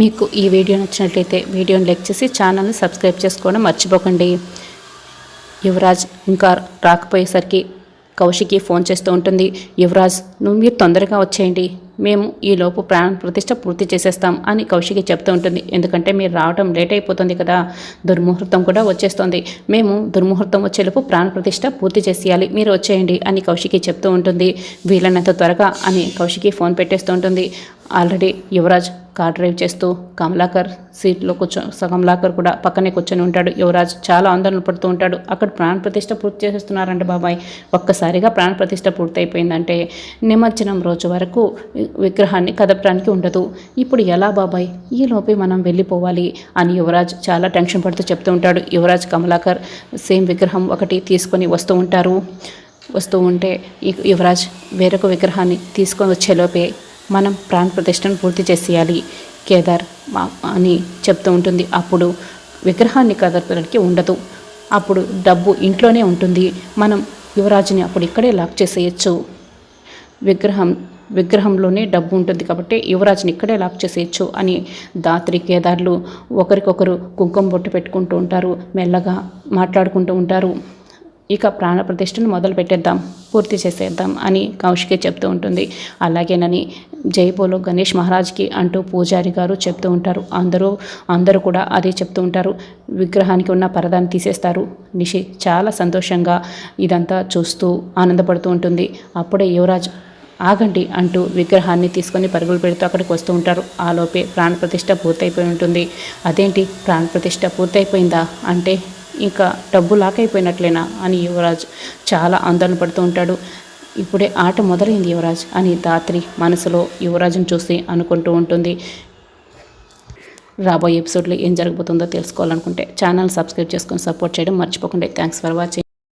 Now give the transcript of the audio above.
మీకు ఈ వీడియో నచ్చినట్లయితే వీడియోని లైక్ చేసి ఛానల్ని సబ్స్క్రైబ్ చేసుకోవడం మర్చిపోకండి. యువరాజ్ ఇంకా రాకపోయేసరికి కౌశికి ఫోన్ చేస్తూ ఉంటుంది. యువరాజ్, మీరు తొందరగా వచ్చేయండి, మేము ఈలోపు ప్రాణ ప్రతిష్ఠ పూర్తి చేసేస్తాం అని కౌశికి చెప్తూ ఉంటుంది. ఎందుకంటే మీరు రావడం లేట్ అయిపోతుంది కదా, దుర్ముహూర్తం కూడా వచ్చేస్తుంది, మేము దుర్ముహూర్తం వచ్చేలోపు ప్రాణ ప్రతిష్ఠ పూర్తి చేసేయాలి, మీరు వచ్చేయండి అని కౌశికి చెప్తూ ఉంటుంది. వీళ్ళనంత త్వరగా అని కౌశికి ఫోన్ పెట్టేస్తూ ఉంటుంది. ఆల్రెడీ యువరాజ్ కార్ డ్రైవ్ చేస్తూ కమలాకర్ సీట్లో కమలాకర్ కూడా పక్కనే కూర్చొని ఉంటాడు. యువరాజ్ చాలా ఆందోళన పడుతూ ఉంటాడు. అక్కడ ప్రాణ ప్రతిష్ఠ పూర్తి చేసేస్తున్నారంట బాబాయ్. ఒక్కసారిగా ప్రాణ ప్రతిష్ఠ పూర్తి అయిపోయిందంటే నిమజ్జనం రోజు వరకు విగ్రహాన్ని కదపడానికి ఉండదు. ఇప్పుడు ఎలా బాబాయ్, ఈలోపే మనం వెళ్ళిపోవాలి అని యువరాజ్ చాలా టెన్షన్ పడుతూ చెప్తూ ఉంటాడు. యువరాజ్ కమలాకర్ సేమ్ విగ్రహం ఒకటి తీసుకొని వస్తూ ఉంటే యువరాజ్ వేరొక విగ్రహాన్ని తీసుకొని వచ్చేలోపే మనం ప్రాణ ప్రతిష్టను పూర్తి చేసేయాలి కేదార్ అని చెప్తూ ఉంటుంది. అప్పుడు విగ్రహాన్ని కదపడానికి ఉండదు, అప్పుడు డబ్బు ఇంట్లోనే ఉంటుంది, మనం యువరాజుని అప్పుడు ఇక్కడే లాక్ చేసేయచ్చు. విగ్రహంలోనే డబ్బు ఉంటుంది కాబట్టి యువరాజుని ఇక్కడే లాక్ చేసేయచ్చు అని దాత్రి కేదార్లు ఒకరికొకరు కుంకుమ బొట్టు పెట్టుకుంటూ ఉంటారు, మెల్లగా మాట్లాడుకుంటూ ఉంటారు. ఇక ప్రాణ ప్రతిష్టను మొదలు పెట్టేద్దాం, పూర్తి చేసేద్దాం అని కౌశికి చెప్తూ ఉంటుంది. అలాగేనని జైపోలో గణేష్ మహారాజ్కి అంటూ పూజారి గారు చెప్తూ ఉంటారు. అందరూ కూడా అదే చెప్తూ ఉంటారు. విగ్రహానికి ఉన్న పరదాన్ని తీసేస్తారు. నిషి చాలా సంతోషంగా ఇదంతా చూస్తూ ఆనందపడుతూ ఉంటుంది. అప్పుడే యువరాజ్ ఆగండి అంటూ విగ్రహాన్ని తీసుకొని పరుగులు పెడుతూ అక్కడికి వస్తూ ఉంటారు. ఆలోపే ప్రాణ ప్రతిష్ఠ పూర్తయిపోయి ఉంటుంది. అదేంటి ప్రాణ ప్రతిష్ఠ పూర్తయిపోయిందా అంటే ఇంకా డబ్బు లాక్ అయిపోయినట్లేనా అని యువరాజ్ చాలా ఆందోళన పడుతూ ఉంటాడు. ఇప్పుడే ఆట మొదలైంది యువరాజ్ అని దాత్రి మనసులో యువరాజ్ని చూసి అనుకుంటూ ఉంటుంది. రాబోయే ఎపిసోడ్లో ఏం జరగబోతుందో తెలుసుకోవాలనుకుంటే ఛానల్ సబ్స్క్రైబ్ చేసుకొని సపోర్ట్ చేయడం మర్చిపోకండి. Thanks for watching.